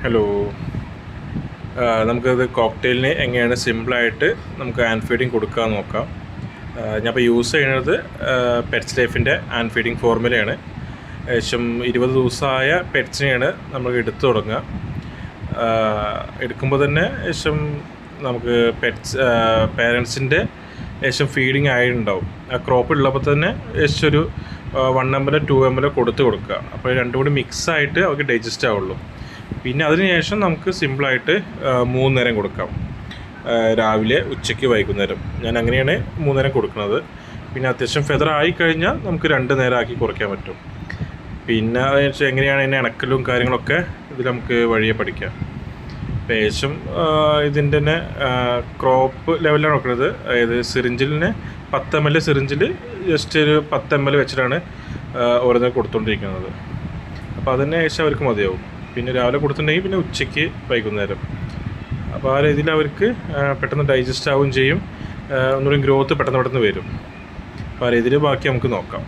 Hello, നമുക്കത് കോക്ടെയിലിന് എങ്ങനെയാണ് സിമ്പിളായിട്ട് നമുക്ക് ഹാൻഡ് ഫീഡിങ് കൊടുക്കാൻ നോക്കാം. ഞാനിപ്പോൾ യൂസ് ചെയ്യുന്നത് പെറ്റ്സ് ലൈഫിൻ്റെ ഹാൻഡ് ഫീഡിങ് ഫോർമുലയാണ്. ഏകദേശം 20 ദിവസമായ പെറ്റ്സിനെയാണ് നമ്മൾ എടുത്തു തുടങ്ങുക. എടുക്കുമ്പോൾ തന്നെ ഏകദേശം നമുക്ക് പേരൻസിൻ്റെ ഏകദേശം ഫീഡിങ് ആയിട്ടുണ്ടാവും. ആ ക്രോപ്പ് ഉള്ളപ്പോൾ തന്നെ ഏകദേശം ഒരു 1 ml 2 ml കൊടുക്കുക. അപ്പോൾ രണ്ടും കൂടി മിക്സായിട്ട് അവർക്ക് ഡൈജസ്റ്റ് ആവുള്ളൂ. പിന്നെ അതിനുശേഷം നമുക്ക് സിമ്പിളായിട്ട് 3 നേരം കൊടുക്കാം. രാവിലെ, ഉച്ചയ്ക്ക്, വൈകുന്നേരം. ഞാൻ അങ്ങനെയാണ് 3 നേരം കൊടുക്കുന്നത്. പിന്നെ അത്യാവശ്യം ഫെദർ ആയിക്കഴിഞ്ഞാൽ നമുക്ക് 2 നേരം ആക്കി കുറയ്ക്കാൻ പറ്റും. പിന്നെ അതിന് എങ്ങനെയാണ് അതിൻ്റെ ഇണക്കലും കാര്യങ്ങളൊക്കെ ഇതിൽ നമുക്ക് വഴിയെ പഠിക്കാം. ഏകദേശം ഇതിൻ്റെ തന്നെ ക്രോപ്പ് ലെവലിലാണ് നോക്കുന്നത്. അതായത് സിറിഞ്ചിലിന് 10 ml സിറിഞ്ചിൽ ജസ്റ്റ് ഒരു 10 ml വെച്ചിട്ടാണ് ഓരോന്നും കൊടുത്തുകൊണ്ടിരിക്കുന്നത്. അപ്പോൾ അതിന് ശേഷം അവർക്ക് മതിയാവും. പിന്നെ രാവിലെ കൊടുത്തിട്ടുണ്ടെങ്കിൽ പിന്നെ ഉച്ചയ്ക്ക്, വൈകുന്നേരം. അപ്പോൾ ആ രീതിയിൽ അവർക്ക് പെട്ടെന്ന് ഡൈജസ്റ്റ് ആവുകയും ചെയ്യും. ഒന്നുകൂടി ഗ്രോത്ത് പെട്ടെന്ന് വരും. അപ്പോൾ ആ രീതിയിൽ ബാക്കി നമുക്ക് നോക്കാം.